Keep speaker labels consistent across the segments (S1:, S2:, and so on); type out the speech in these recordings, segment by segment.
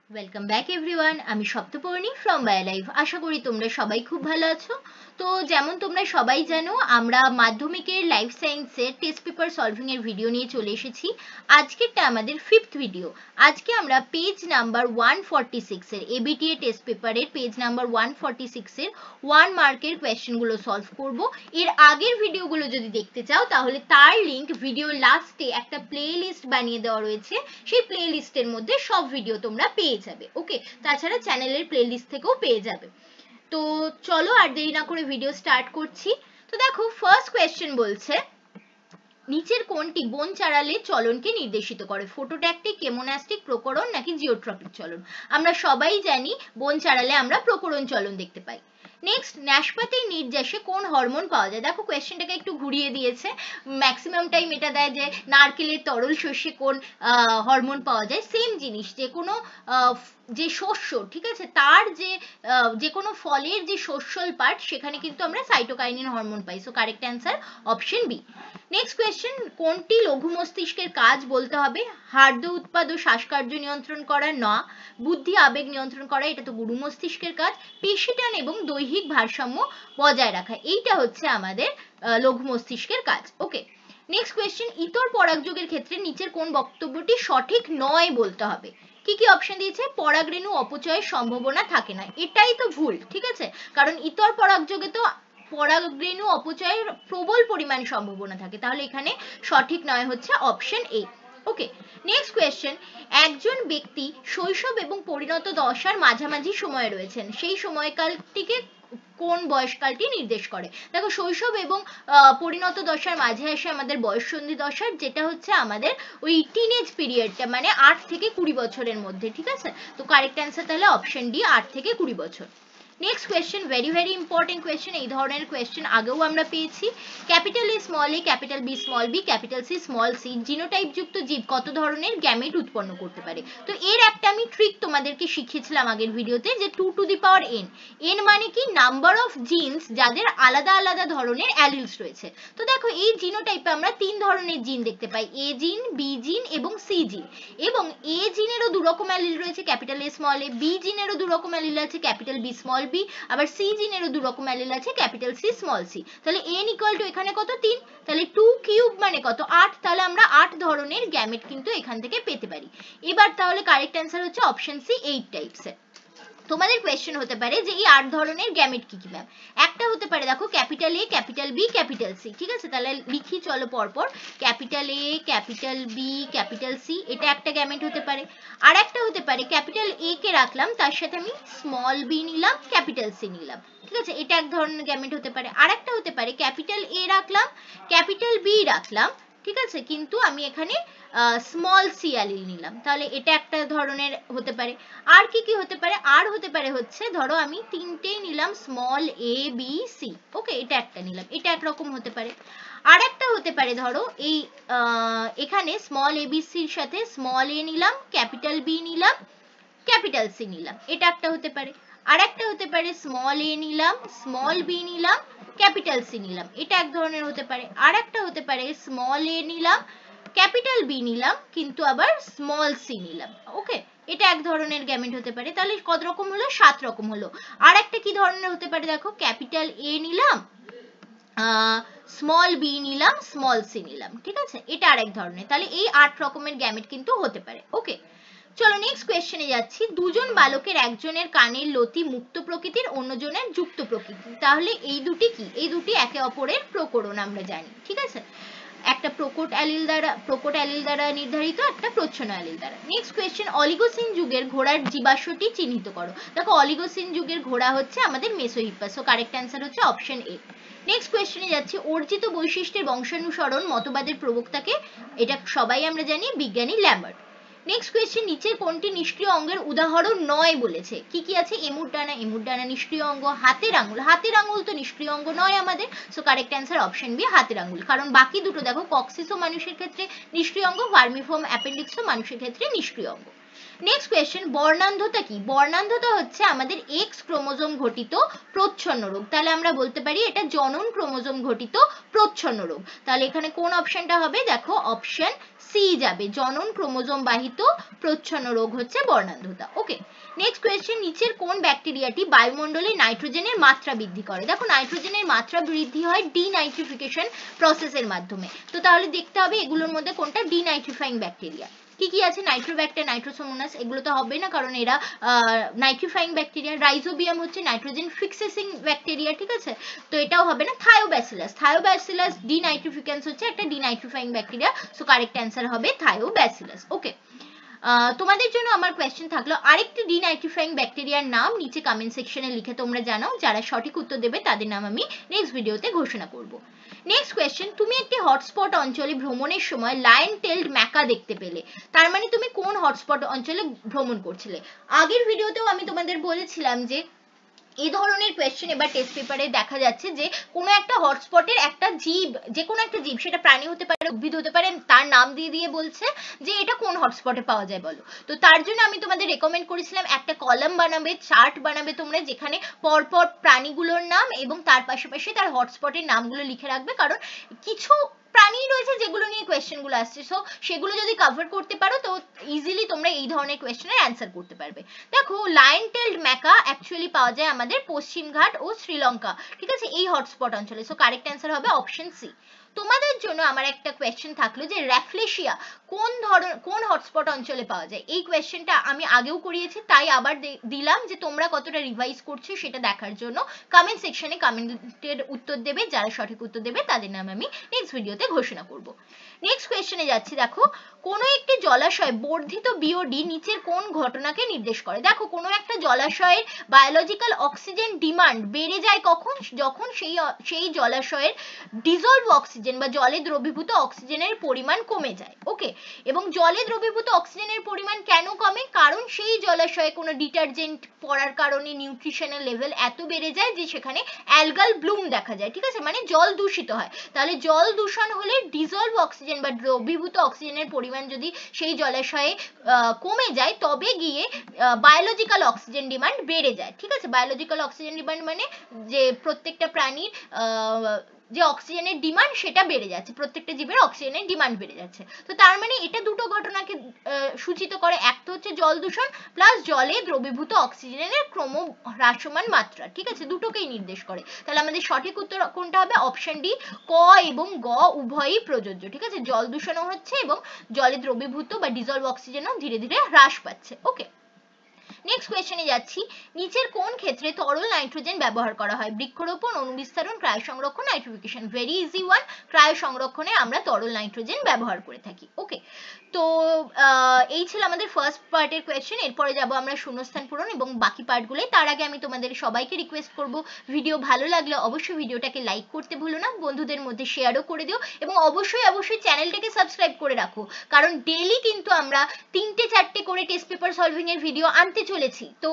S1: Welcome back everyone. আমি Saptaparni from বায়োলাইফ। আশা করি তোমরা সবাই খুব ভালো আছো। তো যেমন তোমরা সবাই জানো, আমরা মাধ্যমিকের লাইফ সায়েন্সের টেস্ট পেপার সলভিং এর ভিডিও নিয়ে চলে এসেছি। আজকেরটা আমাদের ফিফথ ভিডিও। আজকে আমরা পেজ নাম্বার 146 এর এবিটিএ টেস্ট পেপারের পেজ নাম্বার 146 এর 1 মার্কের কোয়েশ্চেনগুলো সলভ করব। এর আগের ভিডিওগুলো যদি দেখতে চাও তাহলে তার লিংক ভিডিওর লাস্টে একটা প্লে লিস্ট বানিয়ে দেওয়া রয়েছে, সেই প্লে লিস্টের মধ্যে সব ভিডিও তোমরা পেয়ে যাবে। ওকে, তাছাড়া চ্যানেলের প্লে লিস্ট থেকেও পেয়ে যাবে। তো চলো আর দেরি না করে ভিডিও স্টার্ট করছি। তো দেখো, ফার্স্ট কোয়েশ্চেন বলছে, নিচের কোনটি বন চারালে চলনকে নির্দেশিত করে? ফটোট্যাকটিক, কেমোন্যাস্টিক, প্রকরণ নাকি জিওট্রপিক চলন? আমরা সবাই জানি বন চারালে আমরা প্রকরণ চলন দেখতে পাই। নেক্সট, নাশপাতির নির্যাসে কোন হরমোন পাওয়া যায়? দেখো কোয়েশ্চেনটাকে একটু ঘুরিয়ে দিয়েছে। ম্যাক্সিমাম টাইম এটা দেয় যে নারকেলের তরল শস্যে কোন হরমোন পাওয়া যায়। সেম জিনিস, যে কোনো যে শস্য, ঠিক আছে, তার যে কোনো ফলের যে শস্যল পার্ট, সেখানে কিন্তু আমরা সাইটোকাইনিন হরমোন পাই। So correct answer option B. Next question, কোনটি লঘু মস্তিষ্কের কাজ বলতে হবে? হার্দ উৎপাদ ও শ্বাসকার্য নিয়ন্ত্রণ করা, না। বুদ্ধি আবেগ নিয়ন্ত্রণ করা, এটা তো গুরু মস্তিষ্কের কাজ। পেশিটান এবং দৈহিক ভারসাম্য বজায় রাখা, এইটা হচ্ছে আমাদের লঘু মস্তিষ্কের কাজ। ওকে, নেক্সট কোয়েশ্চেন, ইতর পরাগযোগের ক্ষেত্রে নিচের কোন বক্তব্যটি সঠিক নয় বলতে হবে? কি কি অপশন দিয়েছে? পরাগরেণু অপচয়ের সম্ভাবনা থাকে না, এটাই তো ভুল, ঠিক আছে, কারণ ইতর পরাগযোগে তো পরাগরেণু অপচয়ের প্রবল পরিমাণ সম্ভাবনা থাকে, তাহলে এখানে সঠিক নয় হচ্ছে option A. Okay, next question, একজন ব্যক্তি শৈশব এবং পরিণত দশার মাঝামাঝি সময়ে রয়েছেন, সেই সময়কালটিকে কোন বয়সকালটি নির্দেশ করে? দেখো, শৈশব এবং পরিণত দশার মাঝে আসে আমাদের বয়ঃসন্ধি দশার, যেটা হচ্ছে আমাদের ওই টিনেজ পিরিয়ডটা, মানে 8 থেকে 20 বছরের মধ্যে, ঠিক আছে। তো কারেক্ট অ্যান্সার তাহলে অপশন ডি, 8 থেকে 20 বছর। Next question, very very important question. এই ধরনের কোয়েশ্চেন আগেও আমরা পেয়েছি। Capital A small A, capital B small B, capital C small C, genotype যুক্ত জীব কত ধরনের গ্যামেট উৎপন্ন করতে পারে? তো এর একটা আমি ট্রিক তোমাদেরকে শিখিয়েছিলাম আগের ভিডিওতে, যে 2 to the power N. N মানে কি? নাম্বার অফ জিনস যাদের আলাদা আলাদা ধরনের অ্যালিলস রয়েছে। তো দেখো, এই জিনোটাইপে আমরা 3 ধরনের জিন দেখতে পাই, এ জিন, বি জিন এবং সি জিন। এবং এ জিনেরও 2 রকম অ্যালিল রয়েছে, capital A small A. B জিনেরও 2 রকম অ্যালিল আছে, ক্যাপিটাল বি স্মল বি। আবার সি জিনেরও 2 রকম অ্যালিল আছে, ক্যাপিটাল সি স্মল সি। তাহলে এন ইকুয়াল টু এখানে কত? 3। তাহলে 2 কিউব মানে কত? 8। তাহলে আমরা 8 ধরনের গ্যামেট কিন্তু এখান থেকে পেতে পারি। এবার তাহলে কারেক্ট অ্যান্সার হচ্ছে অপশন সি, 8 টাইপসের। তোমাদের কোয়েশ্চেন হতে পারে যে এই 8 ধরনের গ্যামেট কি কি ম্যাম? একটা হতে পারে, দেখো, capital A, capital B, capital C, ঠিক আছে। তাহলে লিখি চলো পরপর, capital A, capital B, capital C, এটা একটা গ্যামেট হতে পারে। আর একটা হতে পারে, ক্যাপিটাল এ কে রাখলাম, তার সাথে আমি স্মল বি নিলাম, ক্যাপিটাল সি নিলাম, ঠিক আছে, এটা এক ধরনের গ্যামেট হতে পারে। আর একটা হতে পারে, ক্যাপিটাল এ রাখলাম, ক্যাপিটাল বি রাখলাম, ঠিক আছে, কিন্তু আমি এখানে স্মল সি অ্যালিল নিলাম, তাহলে এটা একটা ধরনের হতে পারে। আর কি কি হতে পারে? আর হতে পারে হচ্ছে, ধরো আমি তিনটেই নিলাম, স্মল এ বি সি, ওকে, এটা একটা নিলাম, এটা একরকম হতে পারে। আর একটা হতে পারে, ধরো এই এখানে স্মল এ বি সির সাথে স্মল এ নিলাম, ক্যাপিটাল বি নিলাম, ক্যাপিটাল সি নিলাম, এটা একটা হতে পারে। আর একটা হতে পারে, স্মল এ নিলাম, স্মল বি নিলাম, ক্যাপিটাল সি নিলাম, এটা এক ধরনের হতে পারে। আর একটা হতে পারে, স্মল এ নিলাম, ক্যাপিটাল বি নিলাম, কিন্তু আবার স্মল সি নিলাম, ওকে, এটা এক ধরনের গ্যামেট হতে পারে। তাহলে কত রকম হলো? 7 রকম হলো। আর একটা কি ধরনের হতে পারে? দেখো, ক্যাপিটাল এ নিলাম, স্মল বি নিলাম, স্মল সি নিলাম, ঠিক আছে, এটা আরেক ধরনের। তাহলে এই 8 রকমের গ্যামেট কিন্তু হতে পারে। ওকে, চলো নেক্সট কোয়েশ্চেনে যাচ্ছি। দুজন বালকের একজনের কানের লতি মুক্ত প্রকৃতির, অন্যজনের যুক্ত প্রকৃতির, তাহলে এই দুটি কি? এই দুটি একে অপরের প্রকরণ আমরা জানি, ঠিক আছে। একটা প্রকট অ্যালিল দ্বারা নির্ধারিত, একটা প্রচ্ছন্ন অ্যালিল দ্বারা। নেক্সট কোয়েশ্চেন, অলিগোসিন যুগের ঘোড়ার জীবাশ্মটি চিহ্নিত করো। দেখো, অলিগোসিন যুগের ঘোড়া হচ্ছে আমাদের মেসোহিপ্পাস, সো কারেক্ট অ্যান্সার হচ্ছে অপশন এ। নেক্সট কোয়েশ্চেনে যাচ্ছি, অর্জিত বৈশিষ্ট্যের বংশানুসরণ মতবাদের প্রবক্তাকে? এটা সবাই আমরা জানি, বিজ্ঞানী ল্যাম্বার্ট। নেক্সট কোয়েশ্চেন, নিচের কোনটি নিষ্ক্রিয় অঙ্গের উদাহরণ নয় বলেছে? কি কি আছে? এমুর ডানা, এমুর ডানা নিষ্ক্রিয় অঙ্গ। হাতের আঙুল, হাতের আঙুল তো নিষ্ক্রিয় অঙ্গ নয় আমাদের, so correct answer option B, হাতের আঙুল। কারণ বাকি দুটো, দেখো, কক্সিসও মানুষের ক্ষেত্রে নিষ্ক্রিয় অঙ্গ, ভার্মিফর্ম অ্যাপেন্ডিক্সও মানুষের ক্ষেত্রে নিষ্ক্রিয় অঙ্গ। নেক্সট কোয়েশ্চেন, বর্ণান্ধতা কি? বর্ণান্ধতা হচ্ছে আমাদের এক্স ক্রোমোজোম ঘটিত প্রচ্ছন্ন রোগ। তাহলে আমরা বলতে পারি এটা জনন ক্রোমোজোম ঘটিত প্রচ্ছন্ন রোগ। তাহলে এখানে কোন অপশনটা হবে? দেখো অপশন সি যাবে, জনন ক্রোমোজোম বাহিত প্রচ্ছন্ন রোগ হচ্ছে বর্ণান্ধতা। ওকে, নেক্সট কোয়েশ্চেন, নিচের কোন ব্যাকটেরিয়াটি বায়ুমণ্ডলে নাইট্রোজেনের মাত্রা বৃদ্ধি করে? দেখো নাইট্রোজেনের মাত্রা বৃদ্ধি হয় ডিনাইট্রিফিকেশন প্রসেসের মাধ্যমে। তো তাহলে দেখতে হবে এগুলোর মধ্যে কোনটা ডিনাইট্রিফাইং ব্যাকটেরিয়া। কি কি আছে? নাইট্রোব্যাক্টার, নাইট্রোসোমোনাস, এগুলো তো হবে না কারণ এরা নাইট্রিফাইং ব্যাকটেরিয়া। রাইজোবিয়াম হচ্ছে নাইট্রোজেন ফিক্সেসিং ব্যাকটেরিয়া, ঠিক আছে, তো এটাও হবে না। থায়োব্যাসিলাস, থায়োব্যাসিলাস ডিনাইট্রিফিকেন্স হচ্ছে একটা denitrifying bacteria, so correct answer হবে থায়োব্যাসিলাস। ওকে, তোমাদের জন্য আমার কোয়েশ্চেন থাকলো, আরেকটি ডিনাইট্রিফাইং ব্যাকটেরিয়ার নাম নিচে কমেন্ট সেকশনে লিখে তোমরা জানাও। যারা সঠিক উত্তর দেবে তাদের নাম আমি নেক্সট ভিডিওতে ঘোষণা করব। নেক্সট কোয়েশ্চেন, তুমি একটি হটস্পট অঞ্চলে ভ্রমণের সময় লায়ন টেলড ম্যাকা দেখতে পেলে, তার মানে তুমি কোন হটস্পট অঞ্চলে ভ্রমণ করছিলে? আগের ভিডিওতেও আমি তোমাদের বলেছিলাম যে এই ধরনের কোয়েশ্চেন এবার টেস্ট পেপারে দেখা যাচ্ছে যে কোনো একটা হটস্পটের একটা জীব, যে কোনো একটা জীব, সেটা প্রাণী হতে পারে, উদ্ভিদ হতে পারে, তার নাম দিয়ে দিয়ে বলছে যে এটা কোন হটস্পটে পাওয়া যায় বলো। তো তার জন্য আমি তোমাদের রেকমেন্ড করেছিলাম একটা কলাম বানাবে, চার্ট বানাবে তোমরা, যেখানে পরপর প্রাণীগুলোর নাম এবং তার পাশাপাশি তার হটস্পটের নামগুলো লিখে রাখবে, কারণ কিছু প্রাণী রয়েছে যেগুলো নিয়ে কোয়েশ্চেন গুলো আসছে, সো সেগুলো যদি কভার করতে পারো তো ইজিলি তোমরা এই ধরনের কোয়েশ্চেনের অ্যান্সার করতে পারবে। দেখো লায়ন টেলড ম্যাকা অ্যাকচুয়ালি পাওয়া যায় আমাদের পশ্চিমঘাট ও শ্রীলঙ্কা, ঠিক আছে, এই হটস্পট অঞ্চলে, সো কারেক্ট অ্যান্সার হবে অপশন সি। তোমাদের জন্য আমার একটা কোয়েশ্চেন থাকলো যে র্যাফলেশিয়া কোন হটস্পট অঞ্চলে পাওয়া যায়? এই কোয়েশ্চেনটা আমি আগেও করিয়েছি, তাই আবার দিলাম যে তোমরা কতটা রিভাইজ করছো সেটা দেখার জন্য। কমেন্ট সেকশনে কমেন্টের উত্তর দেবে, যারা সঠিক উত্তর দেবে তাদের নাম আমি নেক্সট ভিডিওতে ঘোষণা করব। নেক্সট কোয়েশ্চেনে যাচ্ছি, দেখো কোনো একটি জলাশয়ে বর্ধিত বিওডি নিচের কোন ঘটনাকে নির্দেশ করে? দেখো কোনো একটা জলাশয়ের বায়োলজিক্যাল অক্সিজেন ডিমান্ড বেড়ে যায় কখন? যখন সেই জলাশয়ের ডিজলভ অক্সিজেন বা জলে দ্রবীভূত অক্সিজেনের পরিমাণ কমে যায়। ওকে, এবং জলে দ্রবীভূত অক্সিজেনের পরিমাণ কেন কমে? কারণ সেই জলাশয়ে কোনো ডিটারজেন্ট পড়ার কারণে নিউট্রিশনের লেভেল এত বেড়ে যায় যে সেখানে অ্যালগাল ব্লুম দেখা যায়, ঠিক আছে, মানে জল দূষিত হয়। তাহলে জল দূষণ হলে ডিজলভ অক্সিজেন বা দ্রবীভূত অক্সিজেনের পরিমাণ যদি সেই জলাশয়ে কমে যায়, তবে গিয়ে বায়োলজিক্যাল অক্সিজেন ডিমান্ড বেড়ে যায়, ঠিক আছে। বায়োলজিক্যাল অক্সিজেন ডিমান্ড মানে যে প্রত্যেকটা প্রাণীর যে অক্সিজেনের ডিমান্ড সেটা বেড়ে যাচ্ছে, প্রত্যেকটা জীবের অক্সিজেনের ডিমান্ড বেড়ে যাচ্ছে। তো তার মানে এটা দুটো ঘটনাকে সূচিত করে, এক তো হচ্ছে জল দূষণ প্লাস জলে দ্রবীভূত অক্সিজেনের ক্রম হ্রাসমান মাত্রা, ঠিক আছে, দুটোকেই নির্দেশ করে। তাহলে আমাদের সঠিক উত্তর কোনটা হবে? অপশন ডি, ক এবং গ উভয়ই প্রযোজ্য, ঠিক আছে, জল দূষণও হচ্ছে এবং জলে দ্রবীভূত বা ডিজলভ অক্সিজেনও ধীরে ধীরে হ্রাস পাচ্ছে। ওকে, নেক্সট কোয়েশ্চেনে যাচ্ছি, নিচের কোন ক্ষেত্রে তরল নাইট্রোজেন ব্যবহার করা হয়? বৃক্ষরোপণ, অণুবিস্তারণ, ক্রায় সংরক্ষণ, নাইট্রিফিকেশন। ভেরি ইজি ওয়ান, ক্রায় সংরক্ষণে আমরা তরল নাইট্রোজেন ব্যবহার করে থাকি। ওকে, তো এই ছিল আমাদের ফার্স্ট পার্টের কোয়েশ্চেন। এরপরে যাব আমরা শূন্যস্থান পূরণ এবং বাকি পার্টগুলো। তার আগে আমি তোমাদের সবাইকে রিকোয়েস্ট করব, ভিডিও ভালো লাগলে অবশ্যই ভিডিওটাকে লাইক করতে ভুলো না, বন্ধুদের মধ্যে শেয়ারও করে দিও এবং অবশ্যই অবশ্যই চ্যানেলটাকে সাবস্ক্রাইব করে রাখো, কারণ ডেইলি কিন্তু আমরা 3-4টে করে টেস্ট পেপার সলভিং এর ভিডিও আনতে চলেছি। তো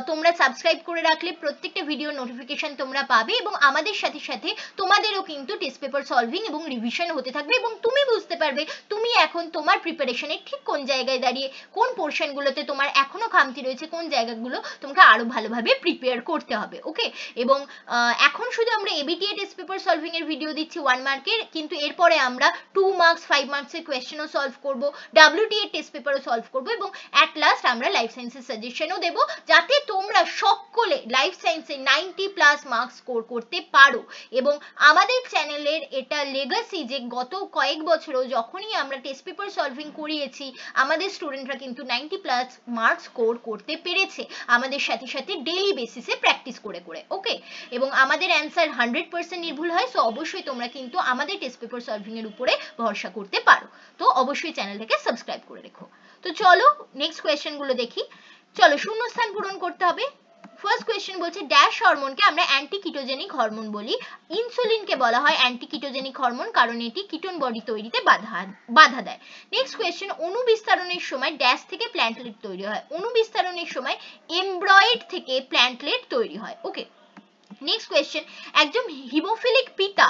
S1: তোমরা সাবস্ক্রাইব করে রাখলে প্রত্যেকটা ভিডিও নোটিফিকেশন তোমরা পাবে এবং আমাদের সাথে সাথে তোমাদেরও কিন্তু টেস্ট পেপার সলভিং এবং রিভিশন হতে থাকবে এবং তুমি বুঝতে পারবে তুমি এখন তোমার প্রিপারেশনে ঠিক কোন জায়গায় দাঁড়িয়ে, কোন পোর্শনগুলোতে তোমার এখনো খামতি রয়েছে, কোন জায়গাগুলো তোমাকে আরো ভালোভাবে প্রিপেয়ার করতে হবে। ওকে, এবং এখন শুধু আমরা এবিটিএ টেস্ট পেপার সলভিং এর ভিডিও দিচ্ছি 1 মার্কের, কিন্তু এরপরে আমরা 2 মার্কস 5 মার্কসের কোয়েশ্চেনও সলভ করব, ডাব্লিউটিএ টেস্ট পেপারও সলভ করব এবং অ্যাট লাস্ট আমরা লাইফ সায়েন্সের সাজেশনও দেব, যাতে তোমরা সকলে লাইফ সায়েন্সে 90+ মার্কস স্কোর করতে পারো। এবং আমাদের চ্যানেলের এটা লেগাসি যে গত কয়েক বছরও যখনই আমরা টেস্ট পেপার সলভিং করিয়েছি আমাদের স্টুডেন্টরা কিন্তু 90+ মার্কস স্কোর করতে পেরেছে, আমাদের সাথে সাথে ডেইলি বেসিসে প্র্যাকটিস করে করে। ওকে, এবং আমাদের অ্যান্সার 100% নির্ভুল হয়, সো অবশ্যই তোমরা কিন্তু আমাদের টেস্ট পেপার সলভিং এর উপরে ভরসা করতে পারো। তো অবশ্যই চ্যানেলটাকে সাবস্ক্রাইব করে রেখো। তো চলো নেক্সট কোয়েশ্চেন গুলো দেখি। চলো শূন্যস্থান পূরণ করতে হবে। ফার্স্ট কোয়েশ্চেন বলছে ড্যাশ হরমোনকে আমরা অ্যান্টিকিটোজেনিক হরমোন বলি? ইনসুলিনকে বলা হয় অ্যান্টিকিটোজেনিক হরমোন, কারণ এটি কিটোন বডি তৈরিতে বাধা দেয়। নেক্সট কোয়েশ্চেন, অণু বিস্তারণের সময় ড্যাশ থেকে প্ল্যান্টলেট তৈরি হয়? অণু বিস্তারণের সময় এমব্রয়েড থেকে প্ল্যান্টলেট তৈরি হয়। ওকে, নেক্সট কোয়েশ্চেন, একজন হিমোফিলিক পিতা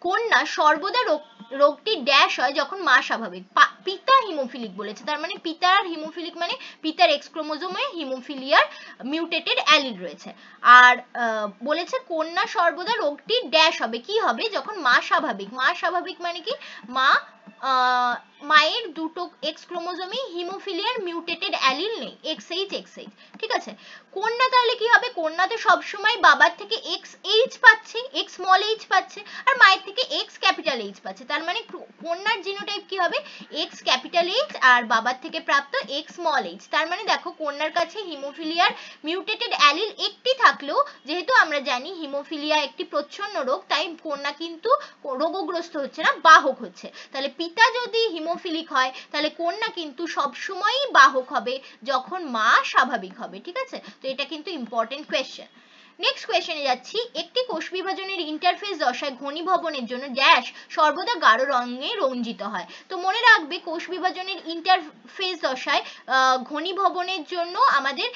S1: কন্যা সর্বদা রোগটি ড্যাশ হয় যখন মা স্বাভাবিক। পিতা হিমোফিলিক বলেছে, তার মানে পিতার হিমোফিলিক মানে পিতার এক্স ক্রোমোজোমে হিমোফিলিয়ার মিউটেটেড অ্যালিল রয়েছে। আর বলেছে কন্যা সর্বদা রোগটি ড্যাশ হবে, কি হবে, যখন মা স্বাভাবিক। মা স্বাভাবিক মানে কি, মায়ের দুটো এক্স ক্রোমোজোমে হিমোফিলিয়ার মিউটেটেড অ্যালিল নেই, XH XH, ঠিক আছে। কন্যা তাহলে কি হবে, কন্যা তো সবসময় বাবার থেকে XH পাচ্ছে, X স্মল h পাচ্ছে, আর মায়ের থেকে X ক্যাপিটাল H পাচ্ছে, তার মানে কন্যার জিনোটাইপ কি হবে, X ক্যাপিটাল H, আর বাবার থেকে প্রাপ্ত X স্মল h। তার মানে দেখো কন্যার কাছে হিমোফিলিয়ার মিউটেটেড অ্যালিল একটি থাকলেও, যেহেতু আমরা জানি হিমোফিলিয়া একটি প্রচ্ছন্ন রোগ, তাই কন্যা কিন্তু রোগগ্রস্ত হচ্ছে না, বাহক হচ্ছে। তাহলে পিতা যদি হিমোফিলিক হয় তাহলে কন্যা কিন্তু সবসময়ই বাহক হবে যখন মা স্বাভাবিক হবে, ঠিক আছে। তো এটা কিন্তু ইম্পর্টেন্ট কোয়েশ্চেন। নেক্সট কোয়েশ্চেনে যাচ্ছি, একটি কোষ বিভাজনের ইন্টারফেস দশায় ঘনীভবনের জন্য ড্যাশ সর্বদা গাঢ় রঙে রঞ্জিত হয়। তো মনে রাখবে কোষ বিভাজনের ইন্টারফেস দশায় ঘনীভবনের জন্য আমাদের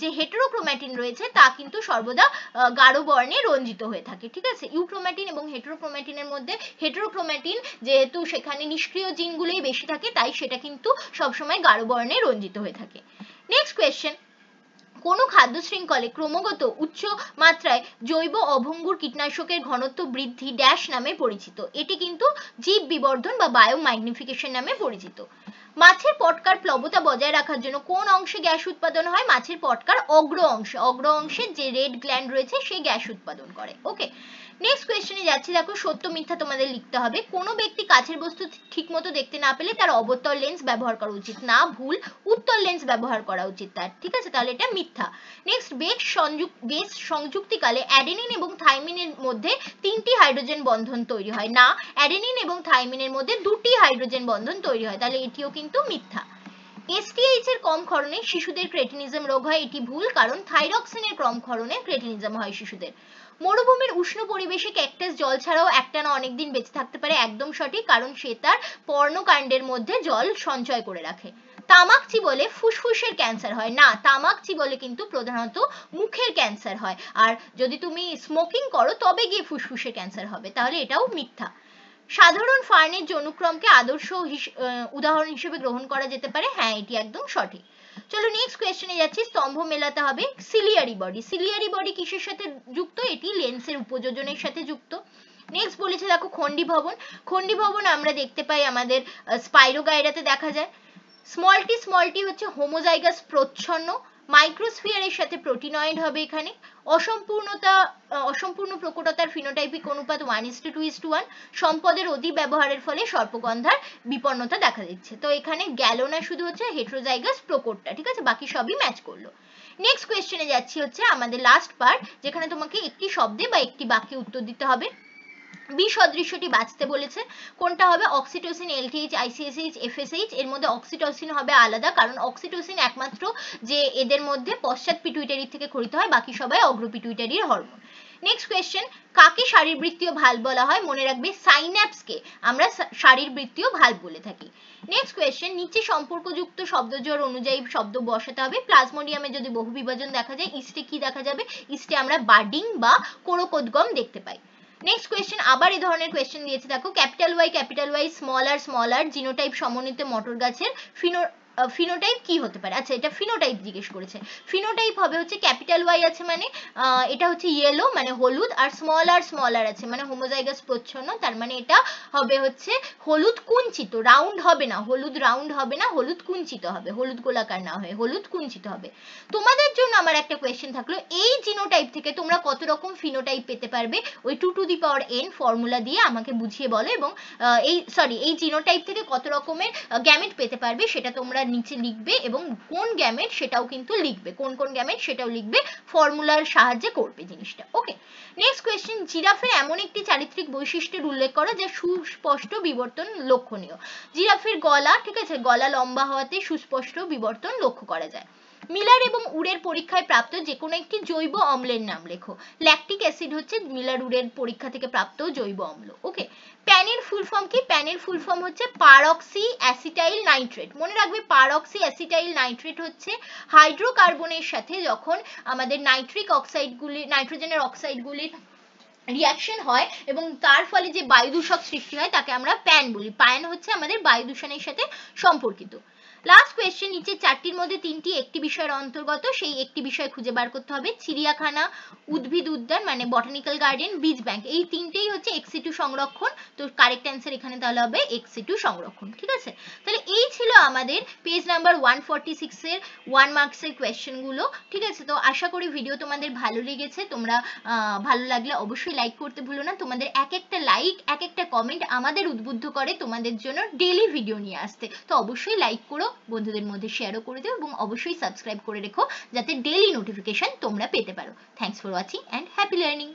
S1: যে হেটেরোক্রোম্যাটিন রয়েছে তা কিন্তু সর্বদা গাঢ় বর্ণে রঞ্জিত হয়ে থাকে, ঠিক আছে। ইউক্রোম্যাটিন এবং হেটেরোক্রোম্যাটিনের মধ্যে হেটেরোক্রোম্যাটিন যেহেতু সেখানে নিষ্ক্রিয় জিনগুলোই বেশি থাকে, তাই সেটা কিন্তু সবসময় গাঢ় বর্ণে রঞ্জিত হয়ে থাকে। নেক্সট কোয়েশ্চেন, কোনো খাদ্য শৃঙ্খলে ক্রমাগত উচ্চ মাত্রায় জৈব অভঙ্গুর কীটনাশকের ঘনত্ব বৃদ্ধি ড্যাশ নামে পরিচিত। এটি কিন্তু জীব বিবর্ধন বা বায়োম্যাগনিফিকেশন নামে পরিচিত। মাছের পটকার প্লবতা বজায় রাখার জন্য কোন অংশে গ্যাস উৎপাদন হয়, মাছের পটকার অগ্র অংশে, অগ্র অংশে যে রেড গ্ল্যান্ড রয়েছে সে গ্যাস উৎপাদন করে। ওকে, নেক্সট কোয়েশ্চেনে যাচ্ছি, দেখো সত্য মিথ্যা তোমাদের লিখতে হবে। কোনো ব্যক্তি কাছের বস্তু ঠিকমতো দেখতে না পেলে তার অবতল লেন্স ব্যবহার করা উচিত না, ভুল, উত্তল লেন্স ব্যবহার করা উচিত তার, ঠিক আছে, তাহলে এটা মিথ্যা। নেক্সট, বেস সংযুক্তিকালে অ্যাডেনিন এবং থাইমিনের মধ্যে 3টি হাইড্রোজেন বন্ধন তৈরি হয় না, অ্যাডেনিন এবং থাইমিনের মধ্যে 2টি হাইড্রোজেন বন্ধন তৈরি হয়, তাহলে এটিও কিন্তু মিথ্যা। STH এর কম ক্ষরণে শিশুদের ক্রেটিনিজম রোগ হয়, এটি ভুল, কারণ থাইরক্সিনের কম ক্ষরণে ক্রেটিনিজম হয় শিশুদের। মরুভূমির উষ্ণ পরিবেশে ক্যাকটাস জল ছাড়াও একটানা অনেকদিন বেঁচে থাকতে পারে, একদম সঠিক, কারণ সে তার পর্ণকাণ্ডের মধ্যে জল সঞ্চয় করে রাখে। তামাক চিবলে ফুসফুসের ক্যান্সার হয় না, তামাক চিবলে কিন্তু প্রধানত মুখের ক্যান্সার হয়, আর যদি তুমি স্মোকিং করো তবে গিয়ে ফুসফুসের ক্যান্সার হবে, তাহলে এটাও মিথ্যা। সাধারণ ফার্নের যৌনক্রমকে আদর্শ উদাহরণ হিসেবে গ্রহণ করা যেতে পারে, হ্যাঁ এটি একদম সঠিক। চলো নেক্সট কোয়েশ্চেনে যাচ্ছি, স্তম্ভ মেলাতে হবে। সিলিয়ারি বডি, সিলিয়ারি বডি কিসের সাথে যুক্ত, এটি লেন্সের উপযোজনের সাথে যুক্ত। নেক্সট বলেছে দেখো খণ্ডীভবন, খণ্ডীভবন আমরা দেখতে পাই আমাদের স্পাইরোগাইরাতে দেখা যায়। স্মল টি হচ্ছে হোমোজাইগাস প্রচ্ছন্ন, মাইক্রোস্ফিয়ারের সাথে প্রোটিনয়েড হবে এখানে। অসম্পূর্ণ প্রকটতার ফিনোটাইপিক অনুপাত 1:2:1, সম্পদের অতি ব্যবহারের ফলে সর্পগন্ধার বিপন্নতা দেখা দিচ্ছে। তো এখানে গেল না শুধু হচ্ছে হেটেরোজাইগাস প্রকটটা, ঠিক আছে, বাকি সবই ম্যাচ করলো। নেক্সট কোয়েশ্চেনে যাচ্ছি হচ্ছে আমাদের লাস্ট পার্ট, যেখানে তোমাকে একটি শব্দে বা একটি বাক্যে উত্তর দিতে হবে। বিসদৃশ্যটি বাঁচতে বলেছে, কোনটা হবে, অক্সিটোসিন, LTH, ICSH, FSH, এর মধ্যে অক্সিটোসিন হবে আলাদা, কারণ অক্সিটোসিন একমাত্র যে এদের মধ্যে পশ্চাৎ পিটুইটারি থেকে খরিত হয়, বাকি সবাই অগ্র পিটুইটারির হরমোন। নেক্সট কোয়েশ্চেন, কাকে শারীরবৃত্তীয় ভালভ বলা হয়, মনে রাখবে সাইন্যাপসকে আমরা শারীরবৃত্তীয় ভালভ বলে থাকি। নেক্সট কোয়েশ্চেন, নিচে সম্পর্কযুক্ত শব্দজোড় অনুযায়ী শব্দ বসাতে হবে। প্লাজমোডিয়ামে যদি বহু বিভাজন দেখা যায়, ইস্টে কি দেখা যাবে, ইস্টে আমরা বার্ডিং বা কোরকোদ্গম দেখতে পাই। নেক্সট কোয়েশ্চেন, আবার এই ধরনের কোয়েশ্চেন দিয়েছে দেখো, ক্যাপিটাল ওয়াই স্মল আর জিনোটাইপ সমন্বিত মটর গাছের ফিনোটাইপ কি হতে পারে, আচ্ছা এটা ফিনোটাইপ জিজ্ঞেস করেছে। ফিনোটাইপ হবে হচ্ছে ক্যাপিটাল ওয়াই আছে মানে এটা হচ্ছে ইয়েলো মানে হলুদ, আর স্মল আর আছে মানে হোমোজাইগাস প্রচ্ছন্ন, তার মানে এটা হবে হচ্ছে হলুদ কুঞ্চিত, রাউন্ড হবে না, হলুদ রাউন্ড হবে না, হলুদ কুঞ্চিত হবে, হলুদ গোলাকার না হয়ে হলুদ কুঞ্চিত হবে। তোমাদের জন্য আমার একটা কোয়েশ্চেন থাকলো, এই জিনোটাইপ থেকে তোমরা কত রকম ফিনোটাইপ পেতে পারবে, ওই 2⁴n ফর্মুলা দিয়ে আমাকে বুঝিয়ে বলো, এবং এই জিনোটাইপ থেকে কত রকমের গ্যামেট পেতে পারবে সেটা তোমরা নিচে লিখবে, এবং কোন গ্যামেট সেটাও কিন্তু লিখবে, কোন গ্যামেট সেটাও লিখবে, ফর্মুলার সাহায্যে করবে জিনিসটা। ওকে, নেক্সট কোয়েশ্চেন, জিরাফের এমন একটি চারিত্রিক বৈশিষ্ট্যের উল্লেখ করো যা সুস্পষ্ট বিবর্তন লক্ষণীয়। জিরাফের গলা, ঠিক আছে, গলা লম্বা হওয়াতে সুস্পষ্ট বিবর্তন লক্ষ্য করা যায়। মিলার এবং উডের পরীক্ষায় প্রাপ্ত যে কোনো একটি জৈব অম্লের নাম লেখো। ল্যাকটিক অ্যাসিড হচ্ছে মিলার উডের পরীক্ষা থেকে প্রাপ্ত জৈব অম্ল। ওকে, প্যানের ফুল ফর্ম কি, প্যানের ফুল ফর্ম হচ্ছে পারঅক্সি অ্যাসিটাইল নাইট্রেট। মনে রাখবে পারঅক্সি অ্যাসিটাইল নাইট্রেট হচ্ছে হাইড্রোকার্বনের সাথে যখন আমাদের নাইট্রিক অক্সাইডগুলি, নাইট্রোজেনের অক্সাইডগুলির রিয়াকশন হয় এবং তার ফলে যে বায়ু দূষক সৃষ্টি হয় তাকে আমরা প্যান বলি। প্যান হচ্ছে আমাদের বায়ু দূষণের সাথে সম্পর্কিত। লাস্ট কোয়েশ্চেন, নিচে চারটির মধ্যে তিনটি একটি বিষয়ের অন্তর্গত, সেই একটি বিষয় খুঁজে বার করতে হবে। চিড়িয়াখানা, উদ্ভিদ উদ্যান মানে বটানিক্যাল গার্ডেন, বীজ ব্যাংক, এই তিনটেই হচ্ছে এক্সিটু সংরক্ষণ। তো কারেক্ট অ্যান্সার এখানে তাহলে হবে এক্সিটু সংরক্ষণ। ঠিক আছে, তাহলে এই ছিল আমাদের পেজ নাম্বার 146 এর 1 মার্কসের কোয়েশ্চেনগুলো। ঠিক আছে, তো আশা করি ভিডিও তোমাদের ভালো লেগেছে। তোমরা ভালো লাগলে অবশ্যই লাইক করতে ভুলো না। তোমাদের এক একটা লাইক, এক একটা কমেন্ট আমাদের উদ্বুদ্ধ করে তোমাদের জন্য ডেইলি ভিডিও নিয়ে আসতে। তো অবশ্যই লাইক করো, বন্ধুদের মধ্যে শেয়ারও করে দিও এবং অবশ্যই সাবস্ক্রাইব করে রেখো যাতে ডেইলি নোটিফিকেশন তোমরা পেতে পারো। Thanks for watching and happy learning.